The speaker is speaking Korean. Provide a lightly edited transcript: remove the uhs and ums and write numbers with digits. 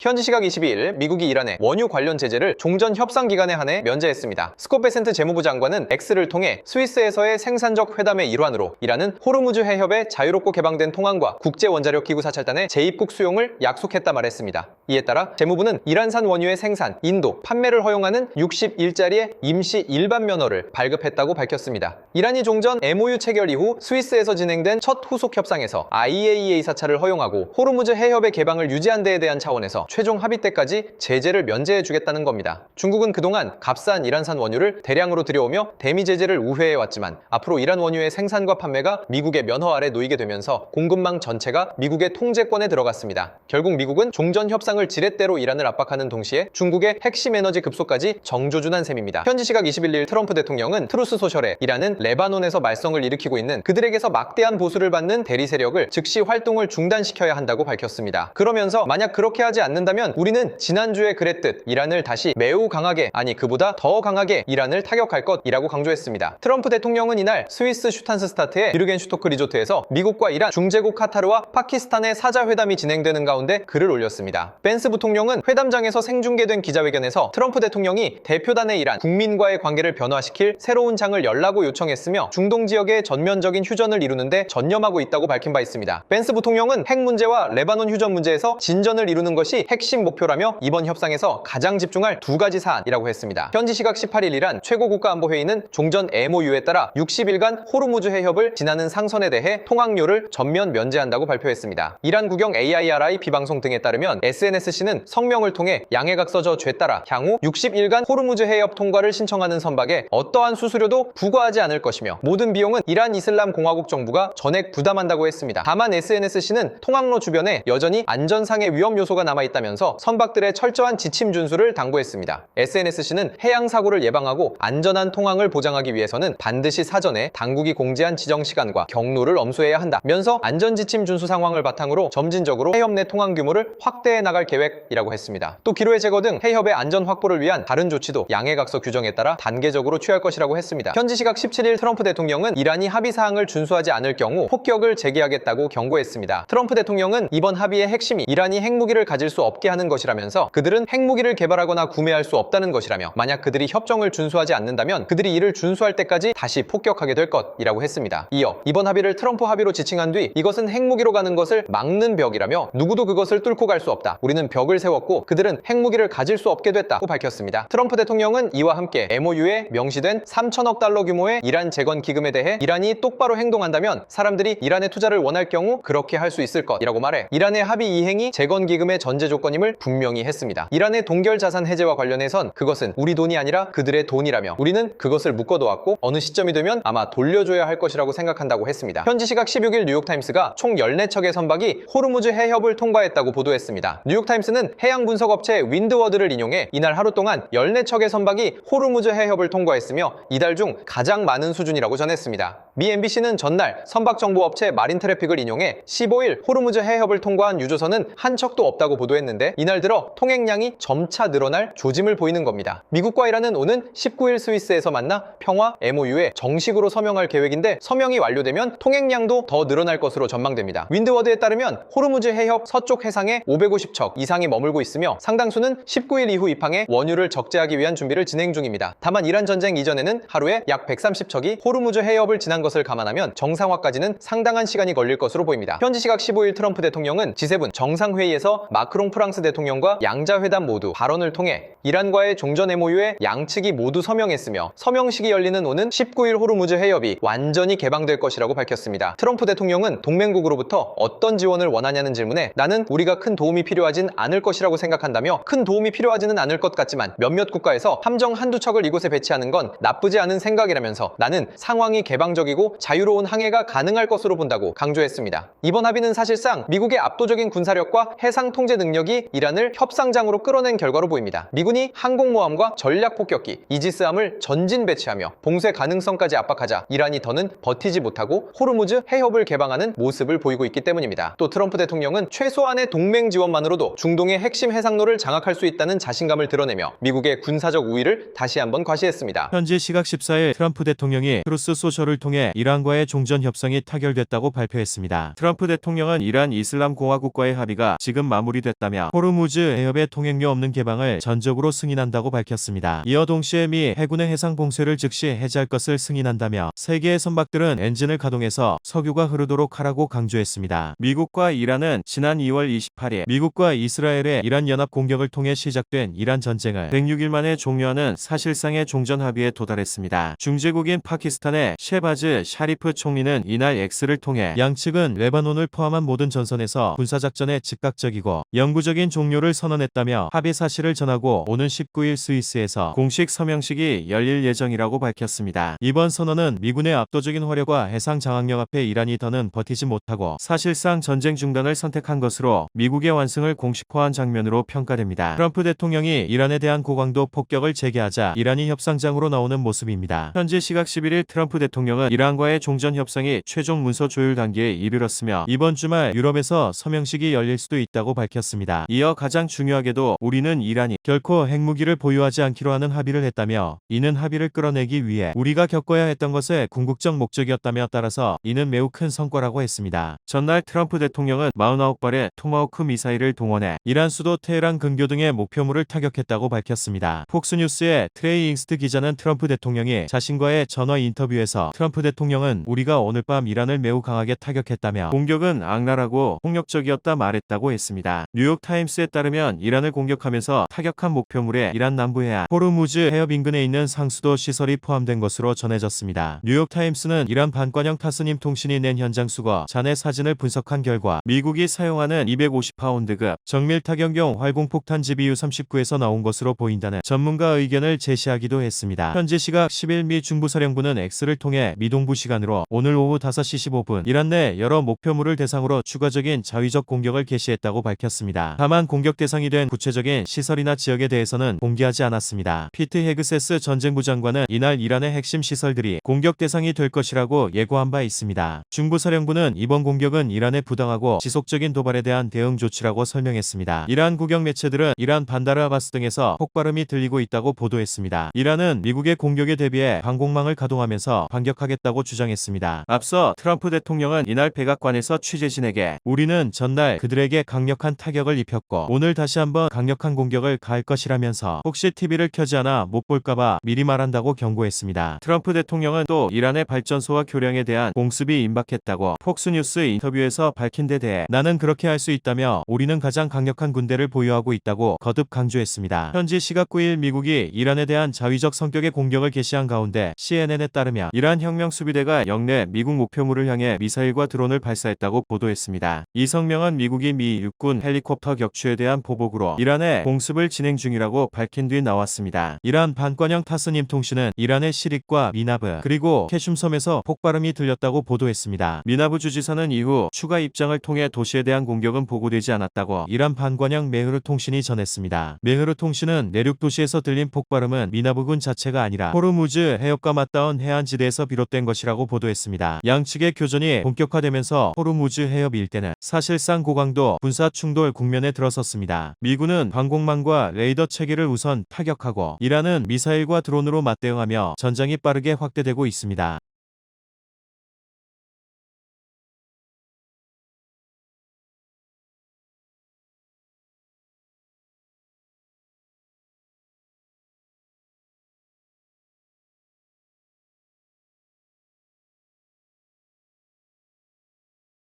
현지 시각 22일 미국이 이란의 원유 관련 제재를 종전 협상 기간에 한해 면제했습니다. 스콧 베센트 재무부 장관은 X를 통해 스위스에서의 생산적 회담의 일환으로 이란은 호르무즈 해협에 자유롭고 개방된 통항과 국제원자력기구 사찰단의 재입국 수용을 약속했다 말했습니다. 이에 따라 재무부는 이란산 원유의 생산, 인도, 판매를 허용하는 60일짜리의 임시 일반 면허를 발급했다고 밝혔습니다. 이란이 종전 MOU 체결 이후 스위스에서 진행된 첫 후속 협상에서 IAEA 사찰을 허용하고 호르무즈 해협의 개방을 유지한 데에 대한 차원에서 최종 합의 때까지 제재를 면제해주겠다는 겁니다. 중국은 그동안 값싼 이란산 원유를 대량으로 들여오며 대미 제재를 우회해왔지만 앞으로 이란 원유의 생산과 판매가 미국의 면허 아래 놓이게 되면서 공급망 전체가 미국의 통제권에 들어갔습니다. 결국 미국은 종전 협상을 지렛대로 이란을 압박하는 동시에 중국의 핵심 에너지 급소까지 정조준한 셈입니다. 현지 시각 21일 트럼프 대통령은 트루스 소셜에 이란은 레바논에서 말썽을 일으키고 있는 그들에게서 막대한 보수를 받는 대리 세력을 즉시 활동을 중단시켜야 한다고 밝혔습니다. 그러면서 만약 그렇게 하지 않는다면 우리는 지난주에 그랬듯 이란을 다시 매우 강하게, 아니 그보다 더 강하게 이란을 타격할 것이라고 강조했습니다. 트럼프 대통령은 이날 스위스 슈탄스스타트의 비르겐슈토크 리조트에서 미국과 이란, 중재국 카타르와 파키스탄의 사자회담이 진행되는 가운데 글을 올렸습니다. 벤스 부통령은 회담장에서 생중계된 기자회견에서 트럼프 대통령이 대표단의 이란, 국민과의 관계를 변화시킬 새로운 장을 열라고 요청했으며 중동 지역의 전면적인 휴전을 이루는데 전념하고 있다고 밝힌 바 있습니다. 벤스 부통령은 핵 문제와 레바논 휴전 문제에서 진전을 이루는 것이 핵심 목표라며 이번 협상에서 가장 집중할 두 가지 사안이라고 했습니다. 현지 시각 18일 이란 최고국가안보회의는 종전 MOU에 따라 60일간 호르무즈 해협을 지나는 상선에 대해 통항료를 전면 면제한다고 발표했습니다. 이란 국영 AIRI 비방송 등에 따르면 SNSC는 성명을 통해 양해각서 죄 따라 향후 60일간 호르무즈 해협 통과를 신청하는 선박에 어떠한 수수료도 부과하지 않을 것이며 모든 비용은 이란 이슬람 공화국 정부가 전액 부담한다고 했습니다. 다만 SNSC는 통항로 주변에 여전히 안전상의 위험 요소가 남아있다면서 선박들의 철저한 지침 준수를 당부했습니다. SNSC는 해양 사고를 예방하고 안전한 통항을 보장하기 위해서는 반드시 사전에 당국이 공지한 지정 시간과 경로를 엄수해야 한다면서 안전지침 준수 상황을 바탕으로 점진적으로 해협 내 통항 규모를 확대해 나갈 계획이라고 했습니다. 또 기로의 제거 등 해협의 안전 확보를 위한 다른 조치도 양해각서 규정에 따라 단계적으로 취할 것이라고 했습니다. 현지 시각 17일 트럼프 대통령은 이란이 합의 사항을 준수하지 않을 경우 폭격을 재개하겠다고 경고했습니다. 트럼프 대통령은 이번 합의의 핵심이 이란이 핵무기를 가질 수 없게 하는 것이라면서 그들은 핵무기를 개발하거나 구매할 수 없다는 것이라며 만약 그들이 협정을 준수하지 않는다면 그들이 이를 준수할 때까지 다시 폭격하게 될 것이라고 했습니다. 이어 이번 합의를 트럼프 합의로 지칭한 뒤 이것은 핵무기로 가는 것을 막는 벽이라며 누구도 그것을 뚫고 갈 수 없다. 우리는 벽을 세웠고 그들은 핵무기를 가질 수 없게 됐다고 밝혔습니다. 트럼프 대통령은 이와 함께 MOU에 명시된 3천억 달러 규모의 이란 재건 기금에 대해 이란이 똑바로 행동한다면 사람들이 이란의 투자를 원할 경우 그렇게 할 수 있을 것이라고 말해 이란의 합의 이행이 재건 기금의 전제 조건임을 분명히 했습니다. 이란의 동결 자산 해제와 관련해선 그것은 우리 돈이 아니라 그들의 돈이라며 우리는 그것을 묶어두었고 어느 시점이 되면 아마 돌려줘야 할 것이라고 생각한다고 했습니다. 현지 시각 16일 뉴욕타임스가 총 14척의 선박이 호르무즈 해협을 통과했다고 보도했습니다. 뉴욕타임스는 해양 분석업체 윈드워드를 인용해 이날 하루 동안 14척의 선박이 호르무즈 해협을 통과했으며 이달 중 가장 많은 수준이라고 전했습니다. 미 MBC는 전날 선박정보업체 마린트래픽을 인용해 15일 호르무즈 해협을 통과한 유조선은 한 척도 없다고 보도했는데 이날 들어 통행량이 점차 늘어날 조짐을 보이는 겁니다. 미국과 이란은 오는 19일 스위스에서 만나 평화 MOU에 정식으로 서명할 계획인데 서명이 완료되면 통행량도 더 늘어날 것으로 전망됩니다. 윈드워드에 따르면 호르무즈 해협 서쪽 해상에 550척 이상이 머물고 있으며 상당수는 19일 이후 입항해 원유를 적재하기 위한 준비를 진행 중입니다. 다만 이란 전쟁 이전에는 하루에 약 130척이 호르무즈 해협을 지난 것을 감안하면 정상화까지는 상당한 시간이 걸릴 것으로 보입니다. 현지 시각 15일 트럼프 대통령은 G7 정상회의에서 마크롱 프랑스 대통령과 양자회담 모두 발언을 통해 이란과의 종전 MOU에 양측이 모두 서명했으며 서명식이 열리는 오는 19일 호르무즈 해협이 완전히 개방될 것이라고 밝혔습니다. 트럼프 대통령은 동맹국으로부터 어떤 지원을 원하냐는 질문에 나는 우리가 큰 도움이 필요하진 않을 것이라고 생각한다며 큰 도움이 필요하지는 않을 것 같지만 몇몇 국가에서 함정 한두 척을 이곳에 배치하는 건 나쁘지 않은 생각이라면서 나는 상황이 개방적이고 자유로운 항해가 가능할 것으로 본다고 강조했습니다. 이번 합의는 사실상 미국의 압도적인 군사력과 해상 통제 능력이 이란을 협상장으로 끌어낸 결과로 보입니다. 미군이 항공모함과 전략폭격기, 이지스함을 전진 배치하며 봉쇄 가능성까지 압박하자 이란이 더는 버티지 못하고 호르무즈 해협을 개방하는 모습을 보이고 있기 때문입니다. 또 트럼프 대통령은 최소한의 동맹 지원만으로도 중동의 핵심 해상로를 장악할 수 있다는 자신감을 드러내며 미국의 군사적 우위를 다시 한번 과시했습니다. 현지 시각 14일 트럼프 대통령이 트루스 소셜을 통해 이란과의 종전 협상이 타결됐다고 발표했습니다. 트럼프 대통령은 이란 이슬람 공화국과의 합의가 지금 마무리됐다며 승인했다며 호르무즈 해협의 통행료 없는 개방을 전적으로 승인한다고 밝혔습니다. 이어 동시에 미 해군의 해상 봉쇄를 즉시 해제할 것을 승인한다며 세 개의 선박들은 엔진을 가동해서 석유가 흐르도록 하라고 강조했습니다. 미국과 이란은 지난 2월 28일 미국과 이스라엘의 이란 연합 공격을 통해 시작된 이란 전쟁을 106일 만에 종료하는 사실상의 종전 합의에 도달했습니다. 중재국인 파키스탄의 셰바즈 샤리프 총리는 이날 X를 통해 양측은 레바논을 포함한 모든 전선에서 군사작전에 즉각적이고 영구적인 종료를 선언했다며 합의 사실을 전하고 오는 19일 스위스에서 공식 서명식이 열릴 예정이라고 밝혔습니다. 이번 선언은 미군의 압도적인 화력과 해상 장악력 앞에 이란이 더는 버티지 못하고 사실상 전쟁 중단을 선택한 것으로 미국의 완승을 공식화한 장면으로 평가됩니다. 트럼프 대통령이 이란에 대한 고강도 폭격을 재개하자 이란이 협상장으로 나오는 모습입니다. 현지 시각 11일 트럼프 대통령은 이란과의 종전 협상이 최종 문서 조율 단계에 이르렀으며 이번 주말 유럽에서 서명식이 열릴 수도 있다고 밝혔습니다. 이어 가장 중요하게도 우리는 이란이 결코 핵무기를 보유하지 않기로 하는 합의를 했다며 이는 합의를 끌어내기 위해 우리가 겪어야 했던 것의 궁극적 목적이었다며 따라서 이는 매우 큰 성과라고 했습니다. 전날 트럼프 대통령은 49발의 토마호크 미사일을 동원해 이란 수도 테헤란 근교 등의 목표물을 타격했다고 밝혔습니다. 폭스뉴스의 트레이 잉스트 기자는 트럼프 대통령이 자신과의 전화 인터뷰에서 트럼프 대통령은 우리가 오늘 밤 이란을 매우 강하게 타격했다며 공격은 악랄하고 폭력적이었다 말했다고 했습니다. 뉴욕타임스에 따르면 이란을 공격하면서 타격한 목표물에 이란 남부 해안 호르무즈 해협 인근에 있는 상수도 시설이 포함된 것으로 전해졌습니다. 뉴욕타임스는 이란 반관영 타스님 통신이 낸 현장 수거 잔해 사진을 분석한 결과 미국이 사용하는 250파운드급 정밀 타격용 활공폭탄 GBU-39에서 나온 것으로 보인다는 전문가 의견을 제시하기도 했습니다. 현지 시각 10일 미 중부사령부는 X를 통해 미 동부 시간으로 오늘 오후 5시 15분 이란 내 여러 목표물을 대상으로 추가적인 자위적 공격을 개시했다고 밝혔습니다. 다만 공격 대상이 된 구체적인 시설이나 지역에 대해서는 공개하지 않았습니다. 피트 헤그세스 전쟁부 장관은 이날 이란의 핵심 시설들이 공격 대상이 될 것이라고 예고한 바 있습니다. 중부사령부는 이번 공격은 이란의 부당하고 지속적인 도발에 대한 대응 조치라고 설명했습니다. 이란 국영 매체들은 이란 반다르 아바스 등에서 폭발음이 들리고 있다고 보도했습니다. 이란은 미국의 공격에 대비해 방공망을 가동하면서 반격하겠다고 주장했습니다. 앞서 트럼프 대통령은 이날 백악관에서 취재진에게 우리는 전날 그들에게 강력한 타격을 입혔고 오늘 다시 한번 강력한 공격을 가할 것이라면서 혹시 TV를 켜지 않아 못 볼까봐 미리 말한다고 경고했습니다. 트럼프 대통령은 또 이란의 발전소와 교량에 대한 공습이 임박했다고 폭스뉴스 인터뷰에서 밝힌 데 대해 나는 그렇게 할 수 있다며 우리는 가장 강력한 군대를 보유하고 있다고 거듭 강조했습니다. 현지 시각 9일 미국이 이란에 대한 자위적 성격의 공격을 개시한 가운데 CNN에 따르면 이란 혁명수비대가 영내 미국 목표물을 향해 미사일과 드론을 발사했다고 보도했습니다. 이 성명은 미국이 미 육군 헬리콥터 격추에 대한 보복으로 이란의 공습을 진행 중이라고 밝힌 뒤 나왔습니다. 이란 반관영 타스님 통신은 이란의 시릭과 미나브 그리고 캐슘섬에서 폭발음이 들렸다고 보도했습니다. 미나브 주지사는 이후 추가 입장을 통해 도시에 대한 공격은 보고되지 않았다고 이란 반관영 메흐르 통신이 전했습니다. 메흐르 통신은 내륙 도시에서 들린 폭발음은 미나브군 자체가 아니라 호르무즈 해협과 맞닿은 해안지대에서 비롯된 것이라고 보도했습니다. 양측의 교전이 본격화되면서 호르무즈 해협 일대는 사실상 고강도 군사 충돌 국면에 들어섰습니다. 미군은 방공망과 레이더 체계를 우선 타격하고 이란은 미사일과 드론으로 맞대응하며 전장이 빠르게 확대되고 있습니다.